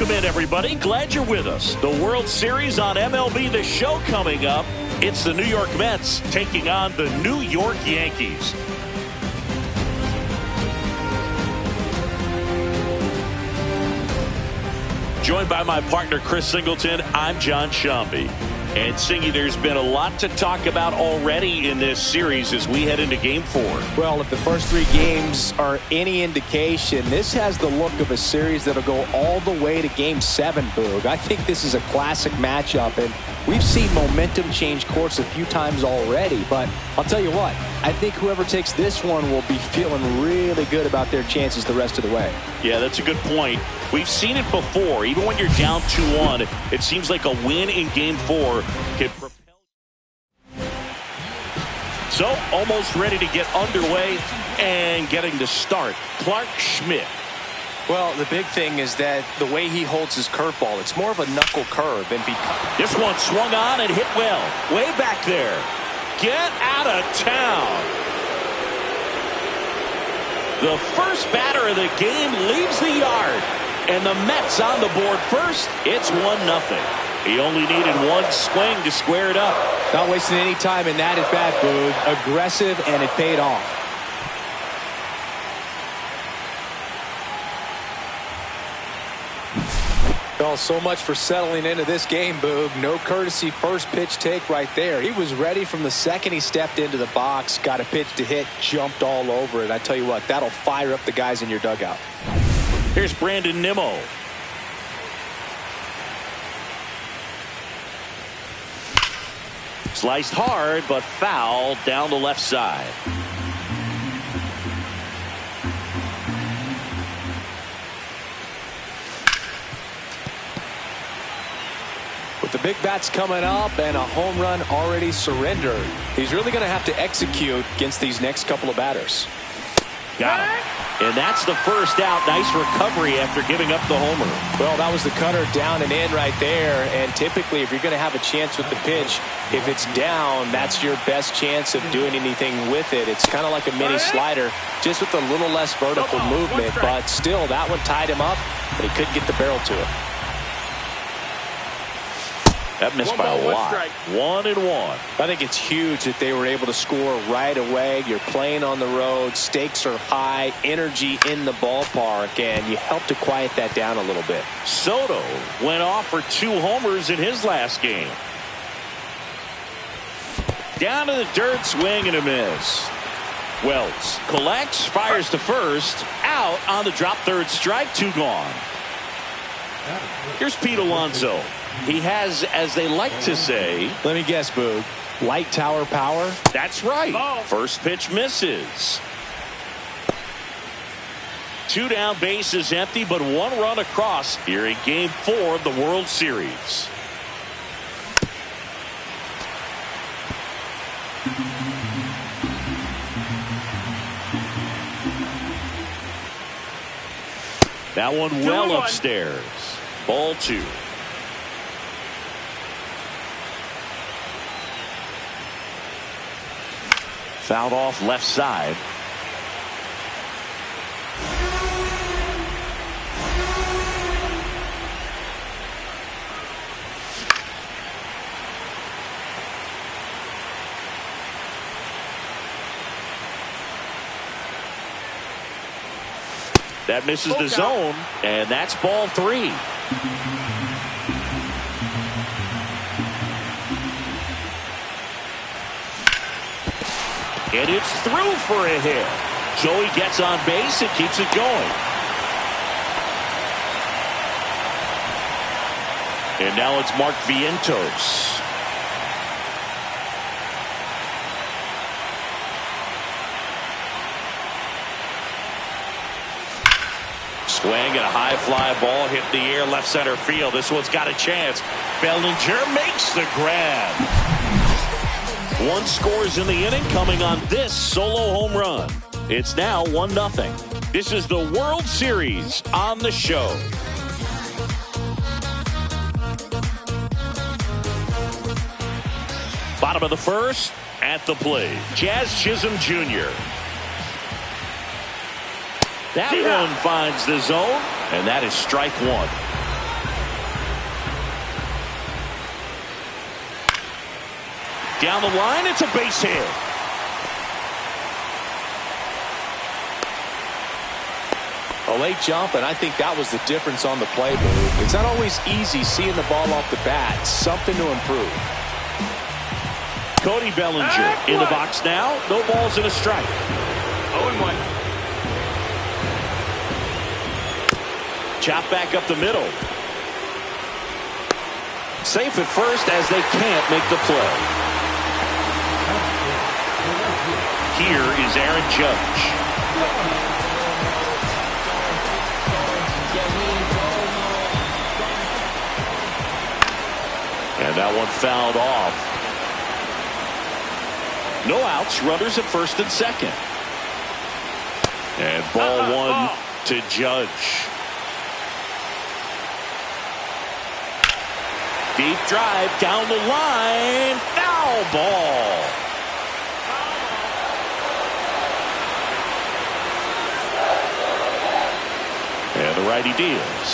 Welcome in, everybody. Glad you're with us. The World Series on MLB The Show coming up. It's the New York Mets taking on the New York Yankees. Joined by my partner, Chris Singleton, I'm John Shambi. And Singy, there's been a lot to talk about already in this series as we head into Game 4. Well, if the first 3 games are any indication, this has the look of a series that'll go all the way to Game 7, Boog. I think this is a classic matchup, and we've seen momentum change course a few times already. But I'll tell you what, I think whoever takes this one will be feeling really good about their chances the rest of the way. Yeah, that's a good point. We've seen it before. Even when you're down 2-1, it seems like a win in Game 4 can propel. So, almost ready to get underway and getting to start. Clarke Schmidt. Well, the big thing is that the way he holds his curveball, it's more of a knuckle curve. And this one swung on and hit well. Way back there. Get out of town. The first batter of the game leaves the yard. And the Mets on the board first. It's 1-0. He only needed one swing to square it up. Not wasting any time in that at bat, Boog. Aggressive, and it paid off. Well, so much for settling into this game, Boog. No courtesy first pitch take right there. He was ready from the second he stepped into the box, got a pitch to hit, jumped all over it. I tell you what, that'll fire up the guys in your dugout. Here's Brandon Nimmo. Sliced hard, but foul down the left side. With the big bats coming up and a home run already surrendered, he's really going to have to execute against these next couple of batters. Got him. And that's the first out. Nice recovery after giving up the homer. Well, that was the cutter down and in right there. And typically, if you're going to have a chance with the pitch, if it's down, that's your best chance of doing anything with it. It's kind of like a mini slider, just with a little less vertical movement. But still, that one tied him up, and he couldn't get the barrel to it. That missed by a lot. 1-1. I think it's huge that they were able to score right away. You're playing on the road. Stakes are high. Energy in the ballpark. And you help to quiet that down a little bit. Soto went off for 2 homers in his last game. Down to the dirt, swing and a miss. Wells collects, fires to first. Out on the drop, third strike, 2 gone. Here's Pete Alonso. He has, as they like to say, let me guess, Boog, light tower power. That's right. First pitch misses. 2 down, bases empty, but 1 run across here in Game 4 of the World Series. That one well upstairs. Ball 2. Fouled off left side. That misses the zone, and that's ball 3. And it's through for a hit. Joey gets on base and keeps it going. And now it's Mark Vientos. Swing and a high fly ball hit the air left center field. This one's got a chance. Bellinger makes the grab. 1 scores in the inning coming on this solo home run. It's now 1-0. This is the World Series on the show. Bottom of the first, at the plate, Jazz Chisholm Jr. That one finds the zone, and that is strike 1. Down the line, it's a base hit. A late jump, and I think that was the difference on the play move. It's not always easy seeing the ball off the bat. Something to improve. Cody Bellinger in the box now. No balls and a strike. 0-1. Chop back up the middle. Safe at first as they can't make the play. Here is Aaron Judge. And that one fouled off. No outs, runners at first and second. And ball one to Judge. Deep drive down the line. Foul ball. And the righty deals.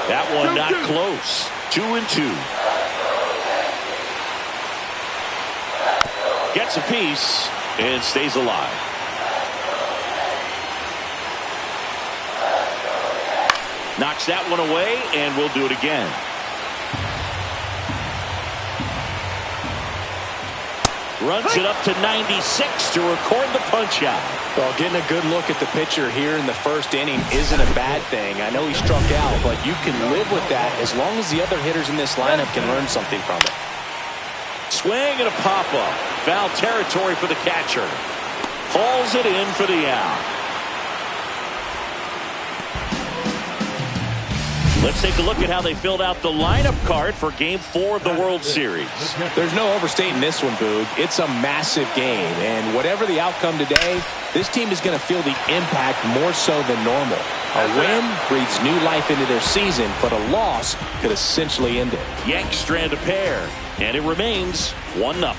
That one not close. 2-2. Gets a piece and stays alive. Knocks that one away, and we'll do it again. Runs it up to 96 to record the punch out. Well, getting a good look at the pitcher here in the first inning isn't a bad thing. I know he struck out, but you can live with that as long as the other hitters in this lineup can learn something from it. Swing and a pop-up. Foul territory for the catcher. Hauls it in for the out. Let's take a look at how they filled out the lineup card for Game 4 of the World Series. There's no overstating this one, Boog. It's a massive game, and whatever the outcome today, this team is going to feel the impact more so than normal. A win breathes new life into their season, but a loss could essentially end it. Yanks strand a pair, and it remains 1-0.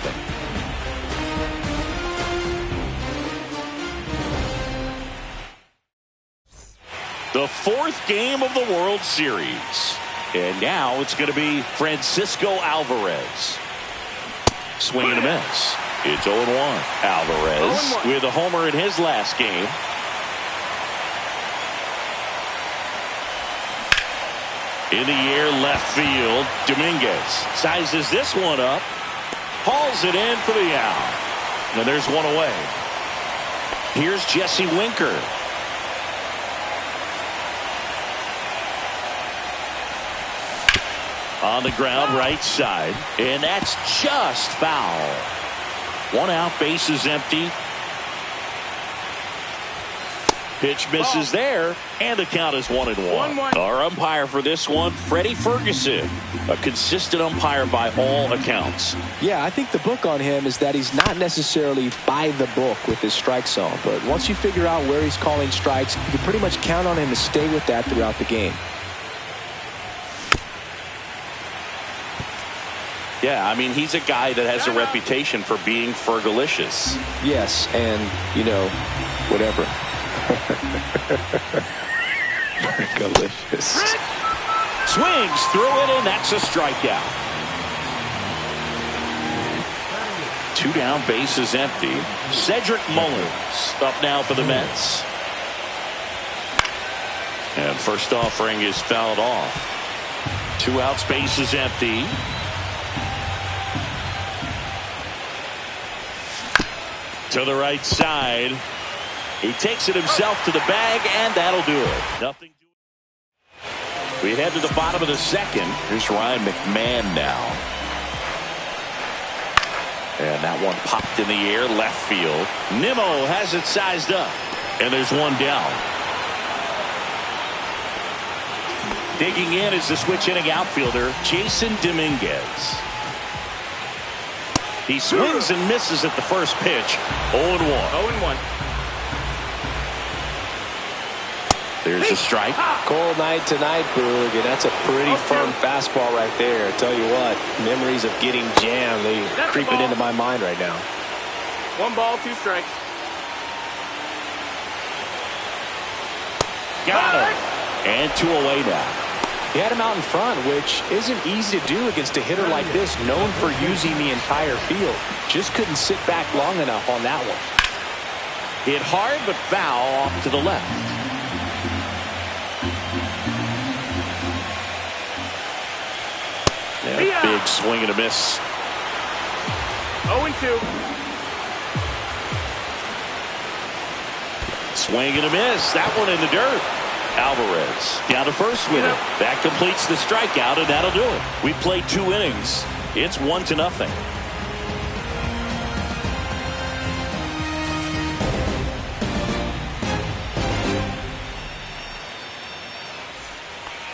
The fourth game of the World Series. And now it's going to be Francisco Alvarez. Swing and a miss. It's 0-1. Alvarez with a homer in his last game. In the air, left field. Dominguez sizes this one up. Hauls it in for the out. And there's one away. Here's Jesse Winker. On the ground, right side. And that's just foul. One out, base is empty. Pitch misses there, and the count is 1-1. Our umpire for this one, Freddie Ferguson. A consistent umpire by all accounts. Yeah, I think the book on him is that he's not necessarily by the book with his strike zone. But once you figure out where he's calling strikes, you can pretty much count on him to stay with that throughout the game. Yeah, I mean, he's a guy that has a reputation for being Fergalicious. Yes, and, you know, whatever. Fergalicious. Swings through it, and that's a strikeout. 2 down, base is empty. Cedric Mullins up now for the Mets. And first offering is fouled off. 2 outs, base is empty. To the right side. He takes it himself to the bag, and that'll do it. Nothing. We head to the bottom of the second. Here's Ryan McMahon now. And that one popped in the air, left field. Nimmo has it sized up. And there's one down. Digging in is the switch hitting outfielder, Jason Dominguez. He swings and misses at the first pitch. 0-1. 0-1. There's a strike. Cold night tonight, Boog, and that's a pretty firm fastball right there. I tell you what, memories of getting jammed, they creeping into my mind right now. 1 ball, 2 strikes. Got him. And 2 away now. He had him out in front, which isn't easy to do against a hitter like this, known for using the entire field. Just couldn't sit back long enough on that one. Hit hard, but foul off to the left. Yeah, big swing and a miss. 0-2. Swing and a miss. That one in the dirt. Alvarez down to first with it. That completes the strikeout, and that'll do it. We played 2 innings. It's 1-0.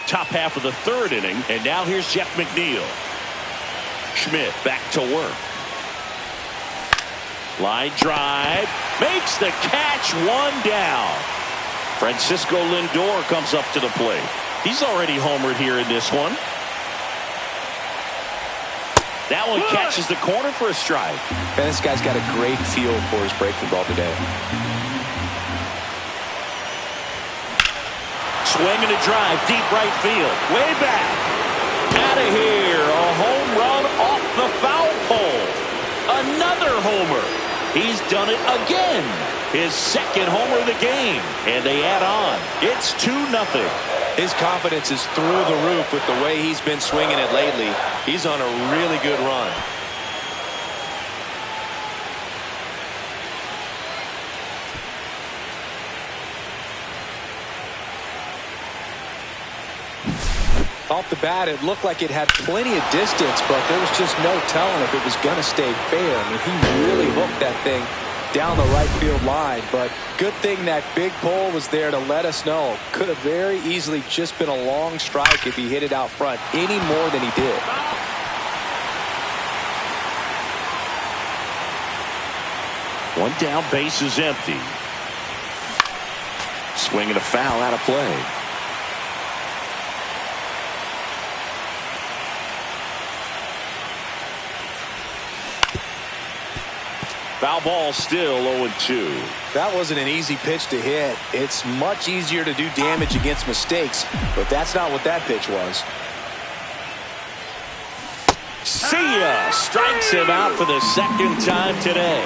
Top half of the 3rd inning, and now here's Jeff McNeil. Schmidt back to work. Line drive, makes the catch, 1 down. Francisco Lindor comes up to the plate. He's already homered here in this one. That one catches the corner for a strike. Man, this guy's got a great feel for his breaking ball today. Swing and a drive, deep right field, way back. Out of here, a home run off the foul pole. Another homer. He's done it again. His 2nd homer of the game. And they add on. It's 2-0. His confidence is through the roof with the way he's been swinging it lately. He's on a really good run. Off the bat, it looked like it had plenty of distance, but there was just no telling if it was going to stay fair. I mean, he really hooked that thing down the right field line, but good thing that big pole was there to let us know. Could have very easily just been a long strike if he hit it out front any more than he did. One down, base is empty. Swing and a foul out of play. Foul ball, still 0-2. That wasn't an easy pitch to hit. It's much easier to do damage against mistakes, but that's not what that pitch was. See ya! Strikes him out for the 2nd time today.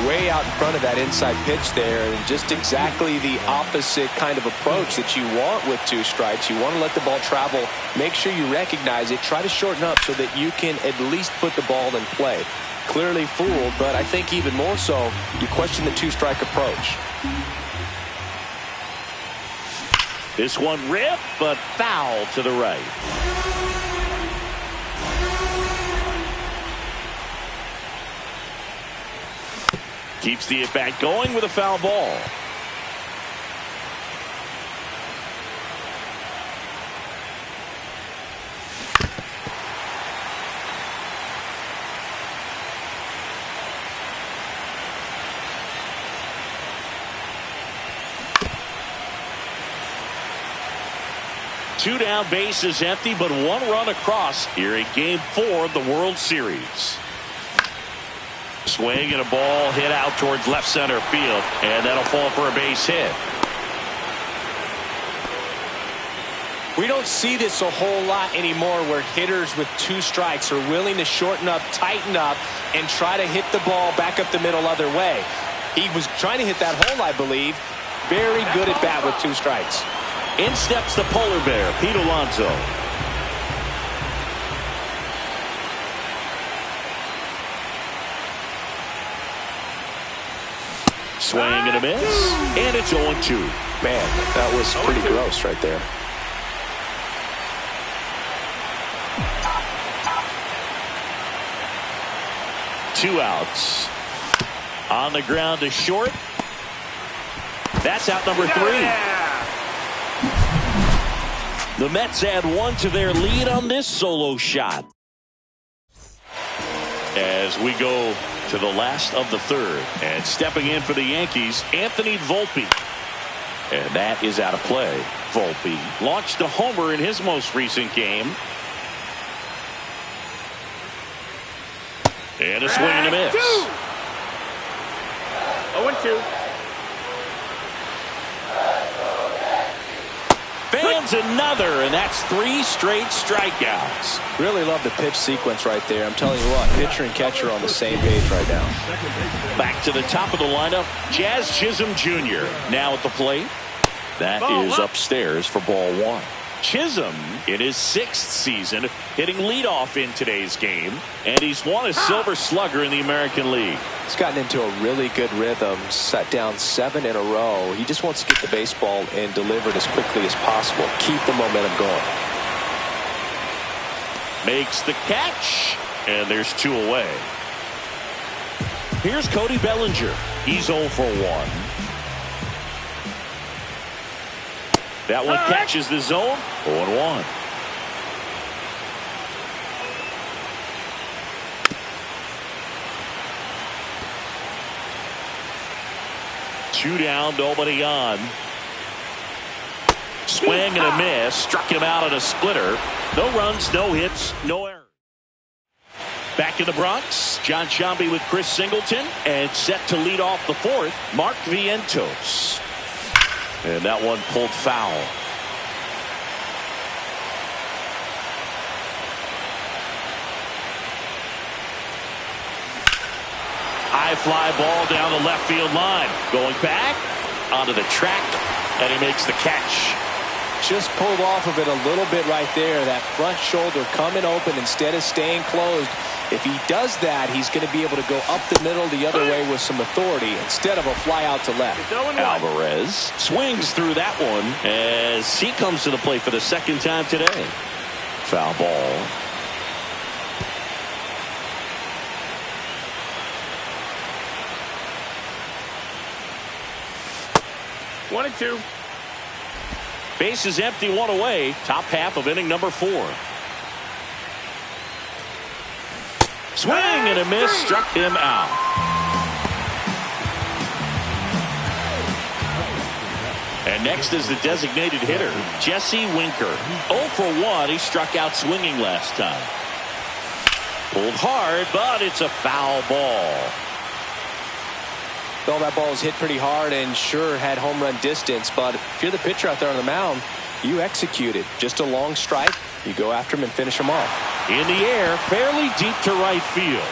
Way out in front of that inside pitch there, and just exactly the opposite kind of approach that you want with 2 strikes. You want to let the ball travel, make sure you recognize it, try to shorten up so that you can at least put the ball in play. Clearly fooled, but I think even more so, you question the 2-strike approach. This one ripped, but foul to the right. Keeps the at-bat going with a foul ball. Two down, base is empty, but 1 run across here in Game 4 of the World Series. Swing and a ball hit out towards left center field, and that'll fall for a base hit. We don't see this a whole lot anymore where hitters with 2 strikes are willing to shorten up, tighten up, and try to hit the ball back up the middle other way. He was trying to hit that hole, I believe. Very good at bat with 2 strikes. In steps the polar bear, Pete Alonso. Swing and a miss, and it's 0-2. Man, that was pretty gross right there. Two outs. On the ground to short. That's out number 3. The Mets add 1 to their lead on this solo shot. As we go to the last of the 3rd, and stepping in for the Yankees, Anthony Volpe. And that is out of play. Volpe launched a homer in his most recent game. And a swing and a miss. 0-2. lands another, and that's 3 straight strikeouts. Really love the pitch sequence right there. I'm telling you what, pitcher and catcher are on the same page right now. Back to the top of the lineup, Jazz Chisholm Jr. now at the plate. That is upstairs for ball 1. Chisholm in his 6th season hitting leadoff in today's game, and he's won a Silver Slugger in the American League. He's gotten into a really good rhythm, set down 7 in a row. He just wants to get the baseball and deliver it as quickly as possible. Keep the momentum going. Makes the catch, and there's 2 away. Here's Cody Bellinger. He's 0 for 1. That one catches the zone. 0-1. Two down, nobody on. Swing and a miss. Struck him out on a splitter. No runs, no hits, no errors. Back in the Bronx, John Sciambi with Chris Singleton, and set to lead off the 4th, Mark Vientos. And that one pulled foul. High fly ball down the left field line. Going back onto the track, and he makes the catch. Just pulled off of it a little bit right there. That front shoulder coming open instead of staying closed. If he does that, he's going to be able to go up the middle the other way with some authority instead of a fly out to left. Alvarez swings through that one as he comes to the plate for the 2nd time today. Foul ball. One and 2. Base is empty, 1 away. Top half of inning number 4. Swing and a miss, struck him out. And next is the designated hitter, Jesse Winker. 0 for 1. He struck out swinging last time. Pulled hard, but it's a foul ball. Well, that ball was hit pretty hard and sure had home run distance, but if you're the pitcher out there on the mound, you execute it. Just a long strike. You go after him and finish him off. In the air, fairly deep to right field.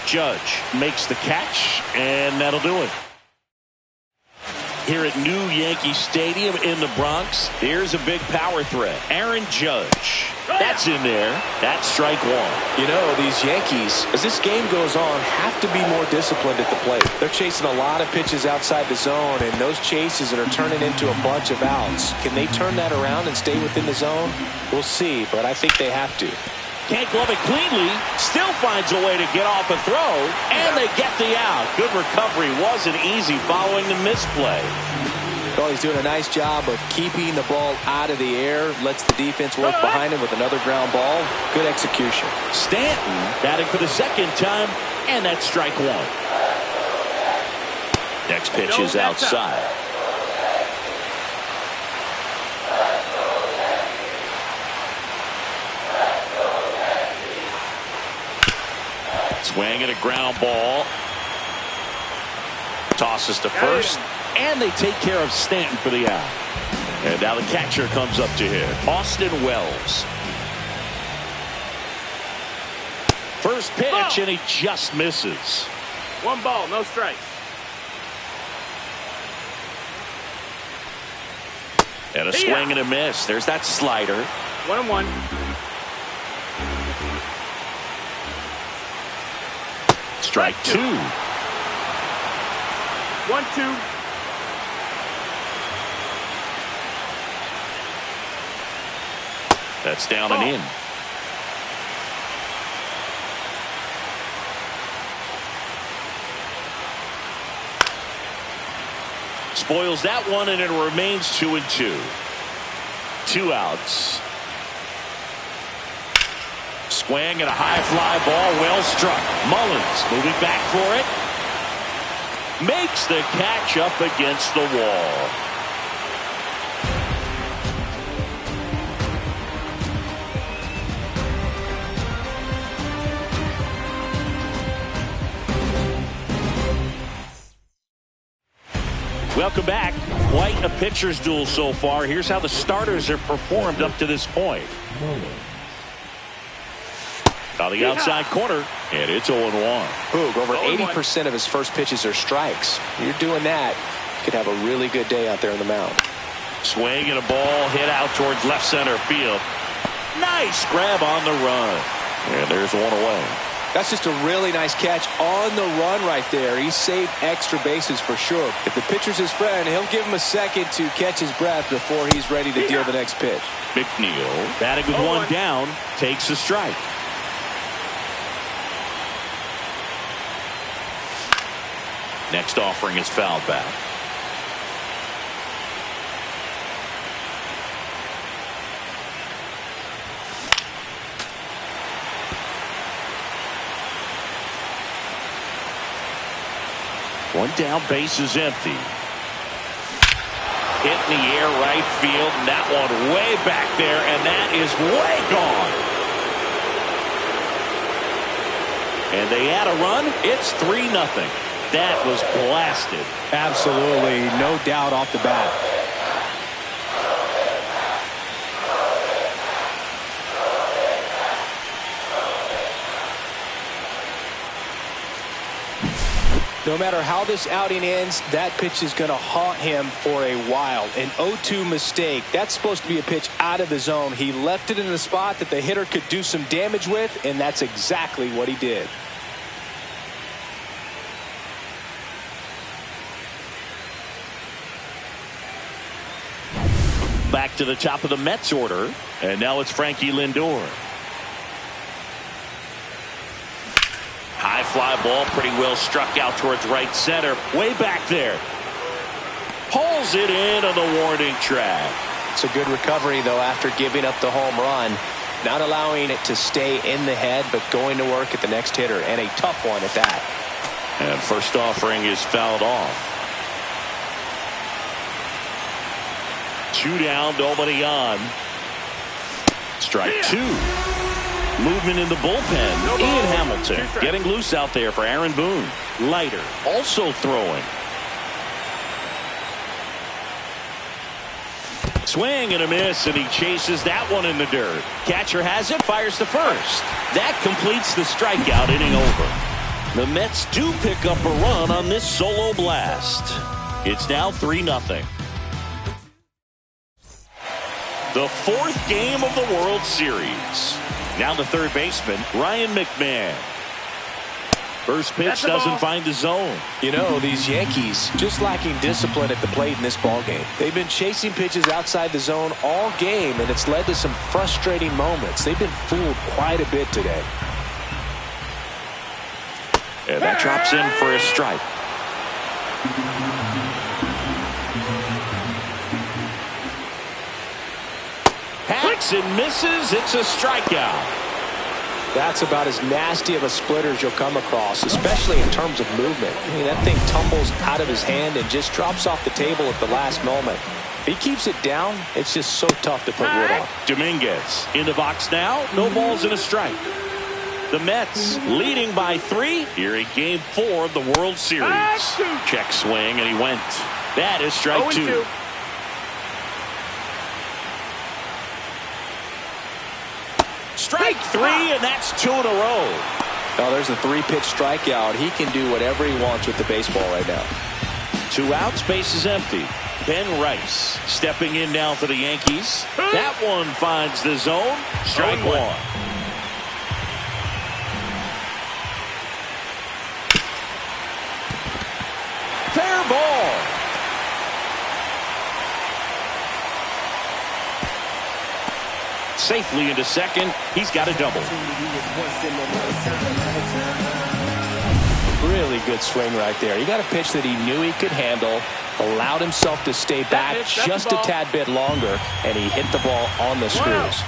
Judge makes the catch, and that'll do it. Here at New Yankee Stadium in the Bronx, here's a big power threat. Aaron Judge. That's in there. That's strike 1. You know, these Yankees, as this game goes on, have to be more disciplined at the plate. They're chasing a lot of pitches outside the zone, and those chases are turning into a bunch of outs. Can they turn that around and stay within the zone? We'll see, but I think they have to. Can't glove it cleanly. Still finds a way to get off a throw, and they get the out. Good recovery. Wasn't easy following the misplay. Well, he's doing a nice job of keeping the ball out of the air. Lets the defense work behind him with another ground ball. Good execution. Stanton batting for the 2nd time, and that's strike 1. Next pitch is outside. Swing and a ground ball. Tosses to first, and they take care of Stanton for the out. And now the catcher comes up to hit, Austin Wells. First pitch, and he just misses. 1 ball, no strikes. And a swing and a miss. There's that slider. 1-1. Strike 2. 1-2. That's down and in. Spoils that one, and it remains 2-2. 2 outs. Swing and a high fly ball, well struck. Mullins moving back for it. Makes the catch up against the wall. Welcome back. Quite a pitcher's duel so far. Here's how the starters have performed up to this point. On the outside corner, and it's 0-1. Boog, over 80% of his first pitches are strikes. You're doing that, you could have a really good day out there on the mound. Swing and a ball hit out towards left center field. Nice grab on the run. And there's one away. That's just a really nice catch on the run right there. He saved extra bases for sure. If the pitcher's his friend, he'll give him a second to catch his breath before he's ready to deal the next pitch. McNeil, batting with one down, takes a strike. Next offering is fouled back. One down, base is empty. Hit in the air, right field, and that one way back there, and that is way gone. And they add a run. It's 3-0. That was blasted. Absolutely, no doubt off the bat. No matter how this outing ends, that pitch is going to haunt him for a while. An 0-2 mistake. That's supposed to be a pitch out of the zone. He left it in a spot that the hitter could do some damage with, and that's exactly what he did. Back to the top of the Mets order, and now it's Frankie Lindor. High fly ball, pretty well struck out towards right center. Way back there. Pulls it in on the warning track. It's a good recovery, though, after giving up the home run. Not allowing it to stay in the head, but going to work at the next hitter, and a tough one at that. And first offering is fouled off. 2 down, nobody on. Strike 2. Movement in the bullpen. Ian Hamilton getting loose out there for Aaron Boone. Leiter also throwing. Swing and a miss, and he chases that one in the dirt. Catcher has it, fires to first. That completes the strikeout, inning over. The Mets do pick up a run on this solo blast. It's now 3-0. The 4th game of the World Series. Now the third baseman, Ryan McMahon. First pitch doesn't find the zone. You know, these Yankees just lacking discipline at the plate in this ballgame. They've been chasing pitches outside the zone all game, and it's led to some frustrating moments. They've been fooled quite a bit today. And that drops in for a strike. Hacks and misses. It's a strikeout. That's about as nasty of a splitter as you'll come across, especially in terms of movement. I mean, that thing tumbles out of his hand and just drops off the table at the last moment. If he keeps it down, it's just so tough to put wood on. Dominguez in the box now. No balls and a strike. The Mets leading by 3 here in Game 4 of the World Series. Check swing, and he went. That is strike 2. Strike 3, and that's 2 in a row. Oh, there's a 3-pitch strikeout. He can do whatever he wants with the baseball right now. 2 outs, base is empty. Ben Rice stepping in now for the Yankees. That one finds the zone. Strike 1. Fair ball. Safely into second. He's got a double. Really good swing right there. He got a pitch that he knew he could handle, allowed himself to stay back just a tad bit longer, and he hit the ball on the screws.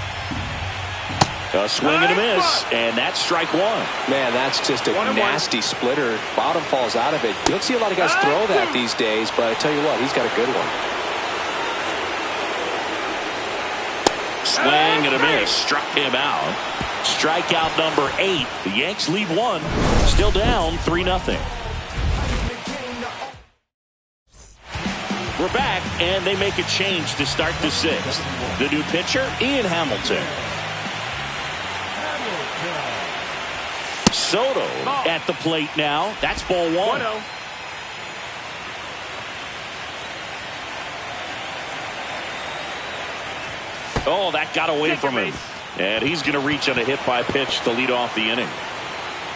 A swing and a miss, and that's strike 1. Man, that's just a nasty splitter. Bottom falls out of it. You don't see a lot of guys throw that these days, but I tell you what, he's got a good one. Swing and a miss. Struck him out. Strikeout number 8. The Yanks lead 1. Still down 3-0. We're back, and they make a change to start the sixth. The new pitcher, Ian Hamilton. Soto at the plate now. That's ball one. 1-0. Oh, that got away from him. And he's going to reach on a hit by pitch to lead off the inning.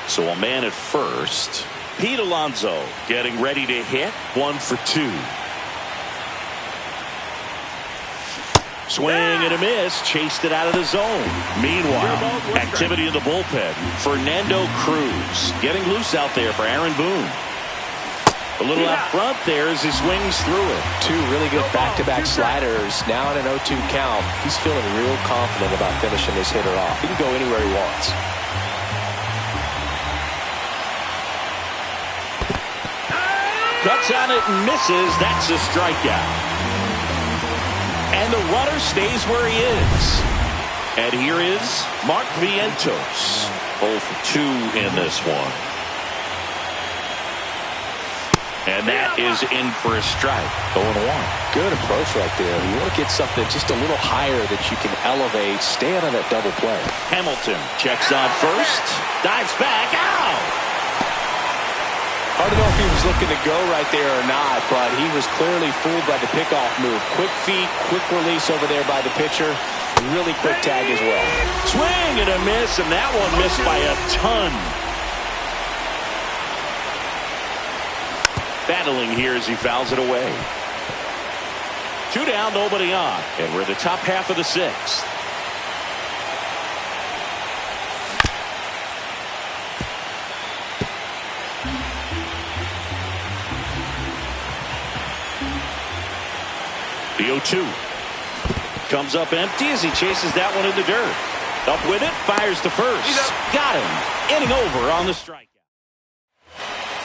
So a man at first. Pete Alonso getting ready to hit. 1 for 2. Swing and a miss. Chased it out of the zone. Meanwhile, activity in the bullpen. Fernando Cruz getting loose out there for Aaron Boone. A little out front there as he swings through it. Two really good back-to-back sliders. Now in an 0-2 count. He's feeling real confident about finishing this hitter off. He can go anywhere he wants. Cuts on it and misses. That's a strikeout. And the runner stays where he is. And here is Mark Vientos. 0 for 2 in this one. And that is in for a strike. 0-1. Good approach right there. You want to get something just a little higher that you can elevate. Stay out of that double play. Hamilton checks on first. Dives back. Ow! Hard to know if he was looking to go right there or not, but he was clearly fooled by the pickoff move. Quick feet, quick release over there by the pitcher. Really quick tag as well. Swing and a miss, and that one missed by a ton. Battling here as he fouls it away. 2 down, nobody on. And we're in the top half of the sixth. The 0-2 comes up empty as he chases that one in the dirt. Up with it, fires to first. Got him. Inning over on the strikeout.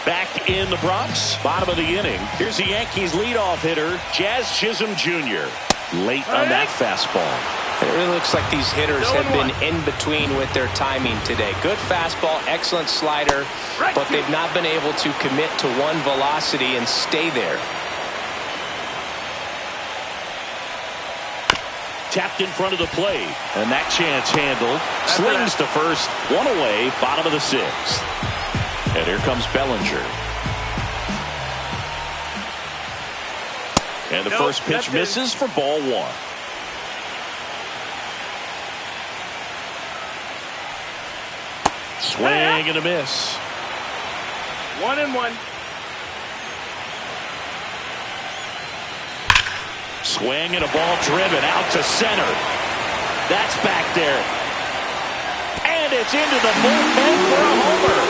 Back in the Bronx, bottom of the inning. Here's the Yankees leadoff hitter, Jazz Chisholm Jr. Late on that fastball. It really looks like these hitters have been in between with their timing today. Good fastball, excellent slider, but they've not been able to commit to one velocity and stay there. Tapped in front of the plate, and that chance handled. Slings to first, one away, bottom of the sixth. And here comes Bellinger. And the first pitch misses for ball one. Swing and a miss. 1-1. Swing and a ball driven out to center. That's back there. And it's into the bullpen for a homer.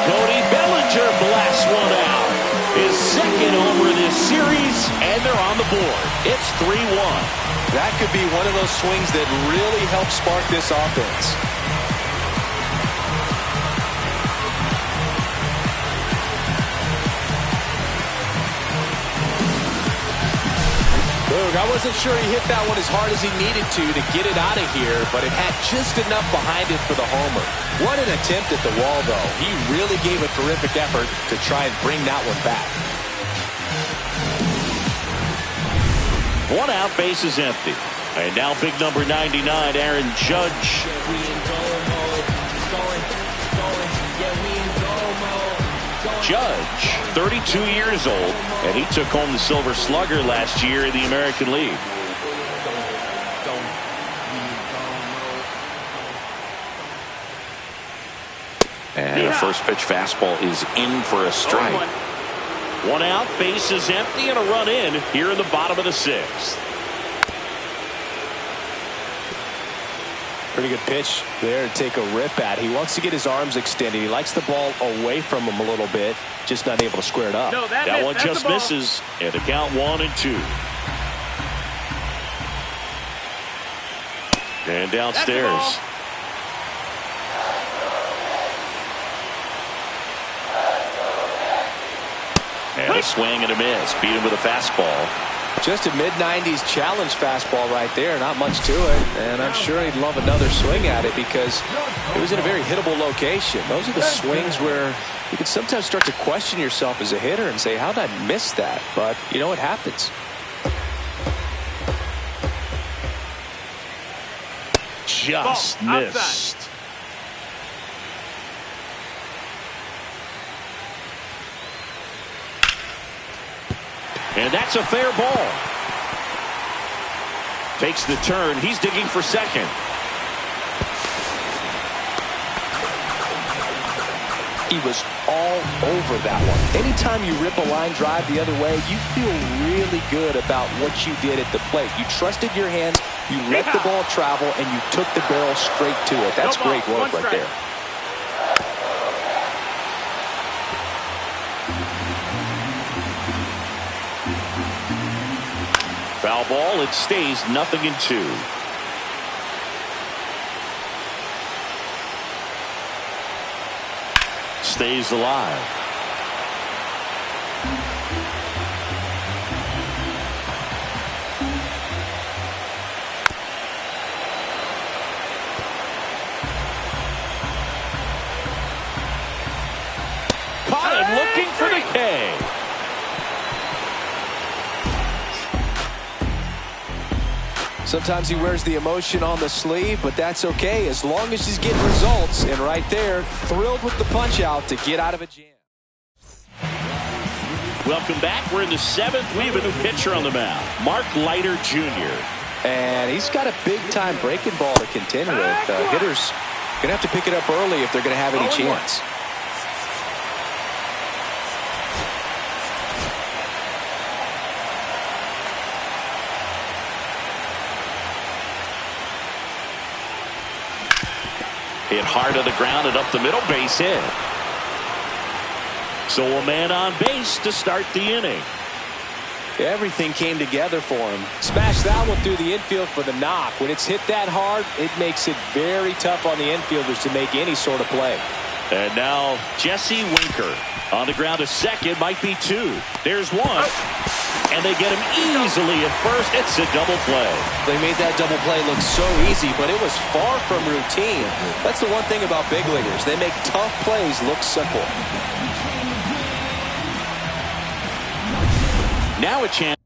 Cody Bellinger blasts one out. His second homer this series, and they're on the board. It's 3-1. That could be one of those swings that really help spark this offense. I wasn't sure he hit that one as hard as he needed to get it out of here, but it had just enough behind it for the homer. What an attempt at the wall, though. He really gave a terrific effort to try and bring that one back. 1 out, base is empty. And now big number 99, Aaron Judge. Judge, 32 years old, and he took home the Silver Slugger last year in the American League. And the first pitch fastball is in for a strike. 1 out, base is empty, and a run in here in the bottom of the sixth. Pretty good pitch there to take a rip at. He wants to get his arms extended. He likes the ball away from him a little bit, just not able to square it up. No, that one just misses, and the count 1-2. And downstairs. And a swing and a miss. Beat him with a fastball. Just a mid-90s challenge fastball right there. Not much to it. And I'm sure he'd love another swing at it because it was in a very hittable location. Those are the swings where you can sometimes start to question yourself as a hitter and say, how did I miss that? But, you know, it happens. Just missed. And that's a fair ball. Takes the turn. He's digging for second. He was all over that one. Anytime you rip a line drive the other way, you feel really good about what you did at the plate. You trusted your hands, you let the ball travel, and you took the barrel straight to it. That's great work right there. Foul ball. It stays 0-2. Stays alive. Caught him looking for the K. Sometimes he wears the emotion on the sleeve, but that's okay as long as he's getting results. And right there, thrilled with the punch out to get out of a jam. Welcome back. We're in the 7th. We have a new pitcher on the mound, Mark Leiter Jr. And he's got a big-time breaking ball to contend with. Hitters going to have to pick it up early if they're going to have any chance. Hit hard to the ground and up the middle, base hit. So a man on base to start the inning. Everything came together for him. Smashed that one through the infield for the knock. When it's hit that hard, it makes it very tough on the infielders to make any sort of play. And now Jesse Winker on the ground to second, might be 2. There's 1. And they get him easily at first. It's a double play. They made that double play look so easy, but it was far from routine. That's the one thing about big leaguers. They make tough plays look simple. Now a chance.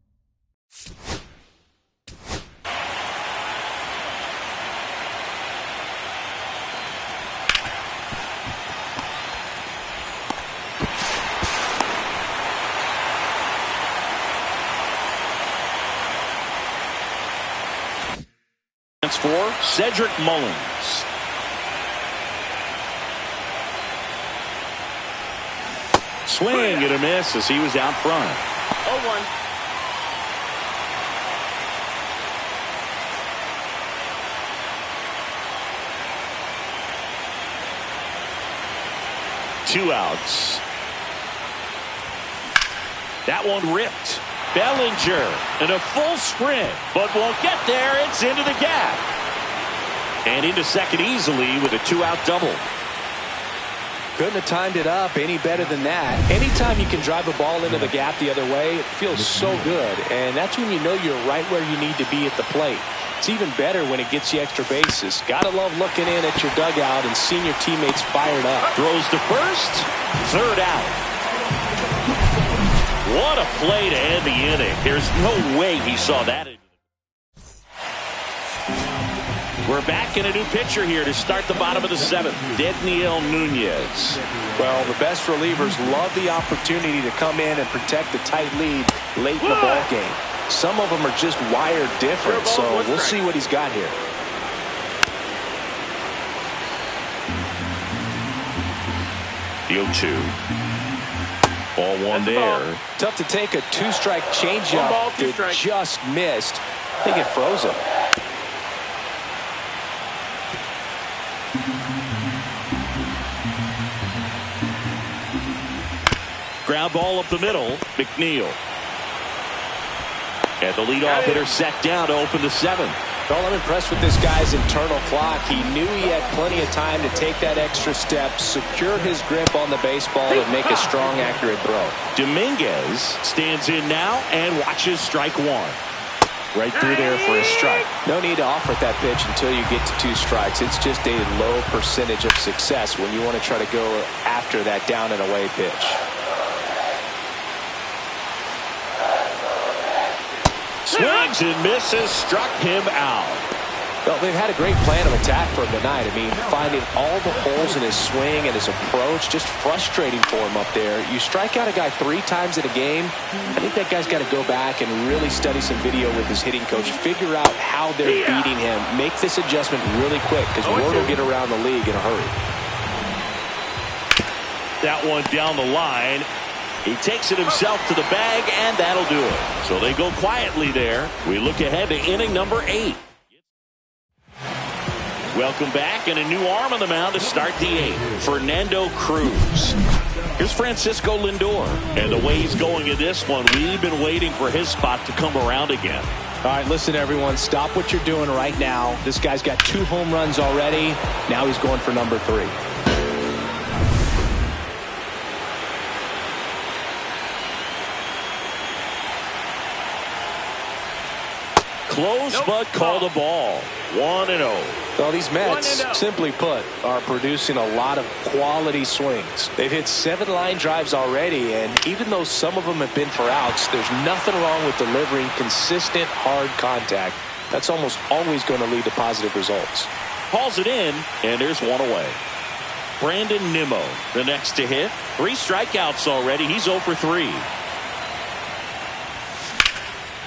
For Cedric Mullins. Swing and a miss as he was out front. 0-1. Two outs. That one ripped. Bellinger in a full sprint, but won't get there. It's into the gap. And into second easily with a 2-out double. Couldn't have timed it up any better than that. Anytime you can drive a ball into the gap the other way, it feels so good. And that's when you know you're right where you need to be at the plate. It's even better when it gets you extra bases. Gotta love looking in at your dugout and seeing your teammates fired up. Throws to first. 3rd out. What a play to end the inning. There's no way he saw that. We're back in a new pitcher here to start the bottom of the 7th. Dedniel Nunez. Well, the best relievers love the opportunity to come in and protect the tight lead late in the ball game. Some of them are just wired different, so we'll see what he's got here. The 0-2. Ball 1 there. Tough to take a 2-strike changeup that just missed. I think it froze him. Ground ball up the middle. McNeil. And the leadoff hitter set down to open the 7th. Well, I'm impressed with this guy's internal clock. He knew he had plenty of time to take that extra step, secure his grip on the baseball, and make a strong, accurate throw. Dominguez stands in now and watches strike one. Right through there for a strike. No need to offer that pitch until you get to 2 strikes. It's just a low percentage of success when you want to try to go after that down and away pitch. Swings and misses, struck him out. Well, they've had a great plan of attack for him tonight. I mean, finding all the holes in his swing and his approach, just frustrating for him up there. You strike out a guy 3 times in a game, I think that guy's got to go back and really study some video with his hitting coach, figure out how they're beating him, make this adjustment really quick, because word will get around the league in a hurry. That one down the line. He takes it himself to the bag, and that'll do it. So they go quietly there. We look ahead to inning number 8. Welcome back, and a new arm on the mound to start the 8th. Fernando Cruz. Here's Francisco Lindor. And the way he's going in this one, we've been waiting for his spot to come around again. All right, listen, everyone. Stop what you're doing right now. This guy's got 2 home runs already. Now he's going for number 3. Close, but called a ball. 1-0. Well, these Mets, simply put, are producing a lot of quality swings. They've hit 7 line drives already, and even though some of them have been for outs, there's nothing wrong with delivering consistent, hard contact. That's almost always going to lead to positive results. Hauls it in, and there's 1 away. Brandon Nimmo, the next to hit. 3 strikeouts already. He's 0 for 3.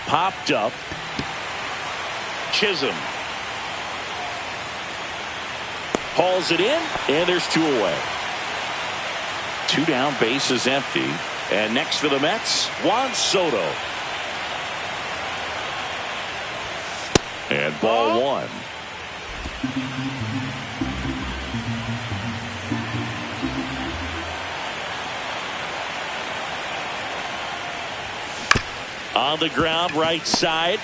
Popped up. Chisholm hauls it in, and there's 2 away. 2 down, bases empty. And next for the Mets, Juan Soto. And ball 1. On the ground, right side.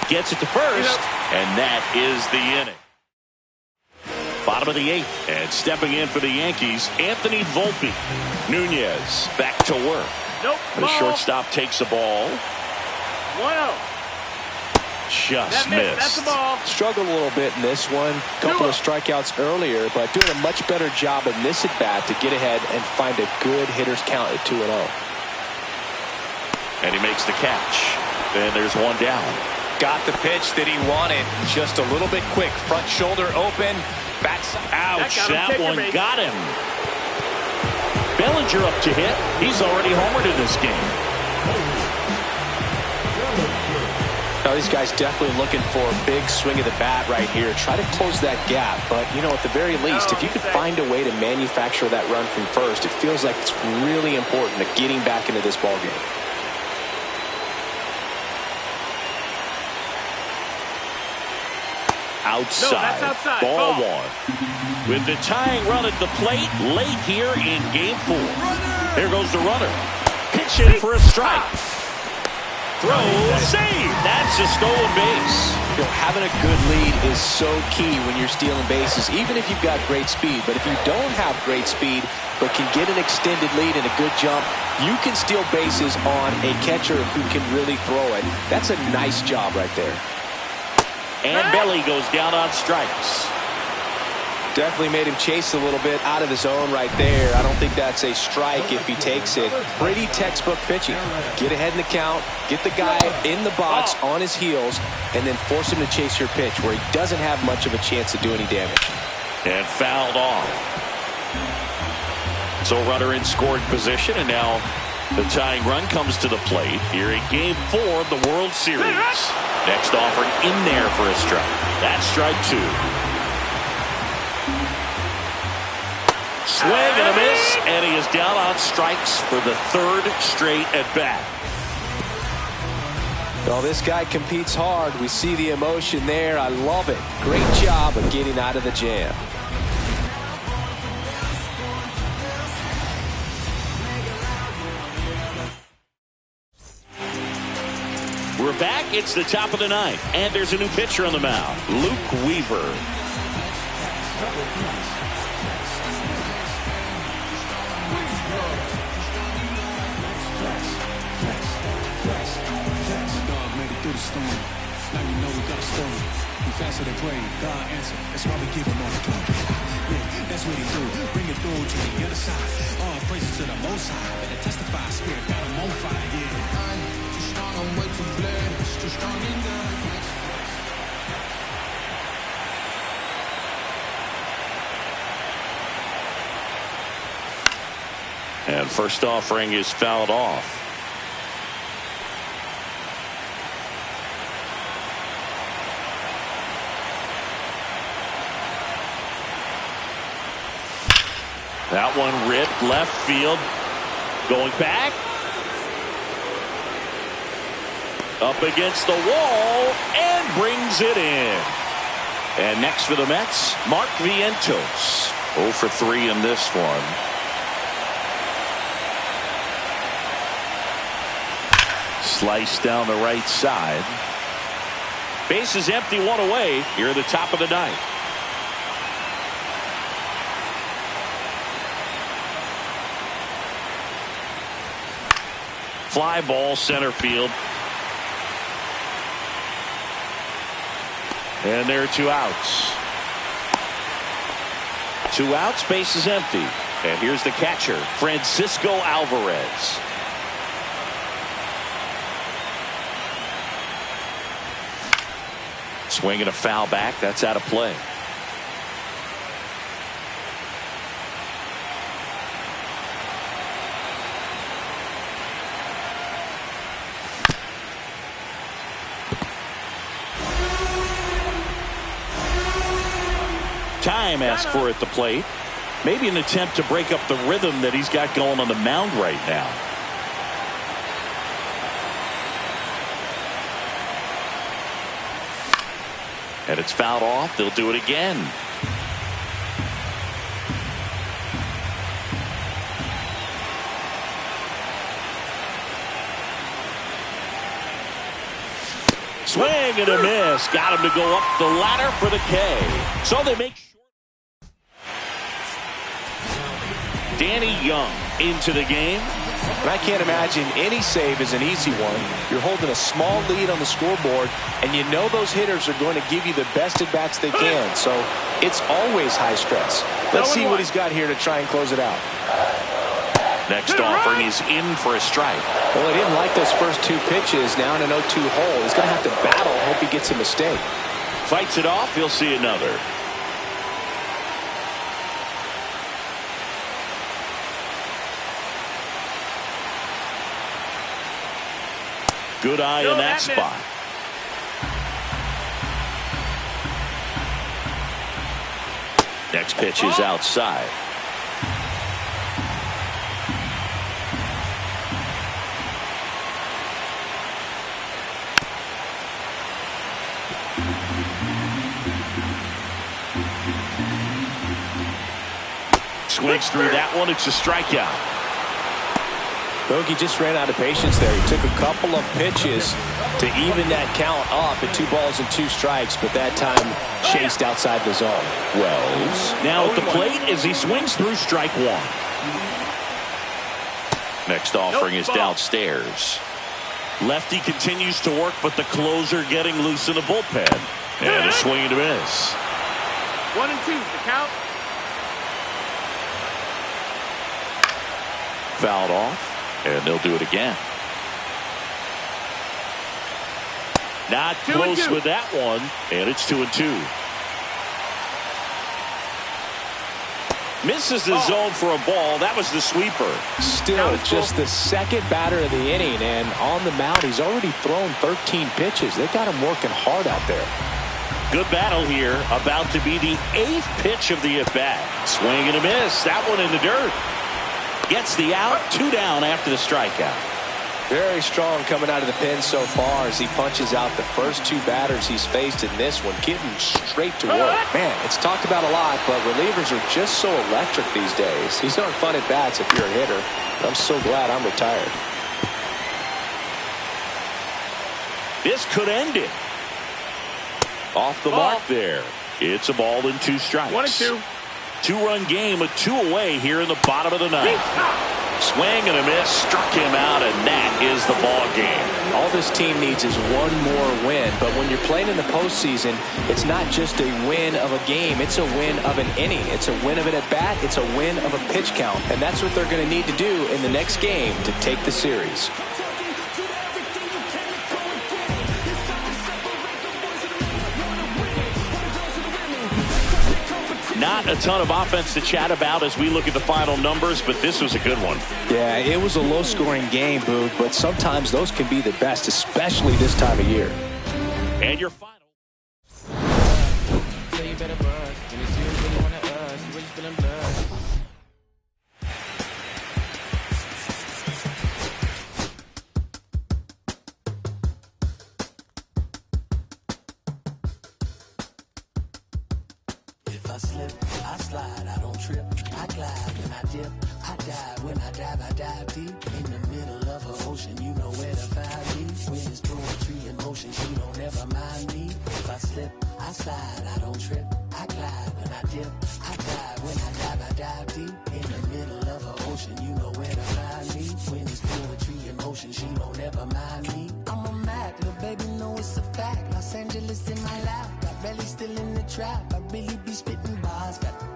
Gets it to first, and that is the inning. Bottom of the 8th, and stepping in for the Yankees, Anthony Volpe. Nunez back to work. The shortstop takes a ball. 1-0. Just missed. That's the ball. Struggled a little bit in this one. Couple of strikeouts earlier, but doing a much better job in this at-bat to get ahead and find a good hitter's count at 2-0. And he makes the catch. And there's 1 down. Got the pitch that he wanted. Just a little bit quick. Front shoulder open. Backside. Ouch. That one got him. Bellinger up to hit. He's already homered in this game. Now, these guys definitely looking for a big swing of the bat right here. Try to close that gap. But, you know, at the very least, if you could find a way to manufacture that run from first, it feels like it's really important to getting back into this ballgame. Outside. Ball 1. With the tying run at the plate late here in game 4. Here goes the runner. Pitch in for a strike. Throw, save. That's a stolen base. You know, having a good lead is so key when you're stealing bases, even if you've got great speed. But if you don't have great speed but can get an extended lead and a good jump, you can steal bases on a catcher who can really throw it. That's a nice job right there. And Belly goes down on strikes. Definitely made him chase a little bit out of the zone right there. I don't think that's a strike if he takes it. Pretty textbook pitching. Get ahead in the count, get the guy in the box on his heels, and then force him to chase your pitch where he doesn't have much of a chance to do any damage. And fouled off. So runner in scoring position, and now the tying run comes to the plate here in Game 4 of the World Series. Next offering in there for a strike. That's strike 2. Swing and a miss, and he is down on strikes for the 3rd straight at bat. Well, this guy competes hard. We see the emotion there. I love it. Great job of getting out of the jam. We're We're back. It's the top of the ninth. And there's a new pitcher on the mound, Luke Weaver. Now you know we got a story. We faster than pray. God answer. That's why we give him all the glory. Yeah, that's what he do. Bring it through to the other side. All praises to the Most High. Better testify. Spirit got him on fire. Yeah. I'm too strong. I'm way too blessed. Too strong in God. And first offering is fouled off. That one ripped left field. Going back. Up against the wall and brings it in. And next for the Mets, Mark Vientos. 0 for 3 in this one. Slice down the right side. Base is empty, one away here at the top of the ninth. Fly ball center field. And there are 2 outs. 2 outs, base is empty. And here's the catcher, Francisco Alvarez. Swinging a foul back. That's out of play. Time asked for at the plate. Maybe an attempt to break up the rhythm that he's got going on the mound right now. And it's fouled off. They'll do it again. Swing and a miss. Got him to go up the ladder for the K. So they make sure. Danny Young into the game. And I can't imagine any save is an easy one. You're holding a small lead on the scoreboard, and you know those hitters are going to give you the best at-bats they can. So it's always high stress. Let's see what he's got here to try and close it out. Next offering is in for a strike. Well, he didn't like those first 2 pitches. Now in an 0-2 hole. He's going to have to battle. Hope he gets a mistake. Fights it off. He'll see another. Good eye in that spot. Next pitch is outside. Swings through that one. It's a strikeout. Bogey just ran out of patience there. He took a couple of pitches to even that count up at 2 balls and 2 strikes, but that time chased outside the zone. Wells now at the plate as he swings through strike 1. Next offering is downstairs. Lefty continues to work, but the closer getting loose in the bullpen. And a swing and a miss. 1 and 2, the count. Fouled off. And they'll do it again. Not close with that one. And it's 2 and 2. Misses the zone for a ball. That was the sweeper. Still just the second batter of the inning. And on the mound, he's already thrown 13 pitches. They got him working hard out there. Good battle here. About to be the 8th pitch of the at-bat. Swing and a miss. That one in the dirt. Gets the out. 2 down after the strikeout. Very strong coming out of the pen so far as he punches out the first 2 batters he's faced in this one, getting straight to work. Man, it's talked about a lot, but relievers are just so electric these days. These aren't fun at bats if you're a hitter. I'm so glad I'm retired. This could end it. Off the mark there. It's a ball and 2 strikes. 1-2. 2-run game with 2 away here in the bottom of the ninth. Swing and a miss, struck him out, and that is the ball game. All this team needs is one more win, but when you're playing in the postseason, it's not just a win of a game, it's a win of an inning. It's a win of an at-bat, it's a win of a pitch count, and that's what they're going to need to do in the next game to take the series. Not a ton of offense to chat about as we look at the final numbers, but this was a good one. Yeah, it was a low-scoring game, Boog, but sometimes those can be the best, especially this time of year. And your final. I slip, I slide, I don't trip, I glide, when I dip, I dive, when I dive deep, in the middle of an ocean, you know where to find me, when it's poetry in motion, she don't ever mind me, if I slip, I slide, I don't trip, I glide, when I dip, I dive, when I dive deep, in the middle of an ocean, you know where to find me, when it's poetry in motion, she don't ever mind me, I'm a Mac, little baby know it's a fact, Los Angeles in my lap, got belly still in the trap, I really be spitting bars, got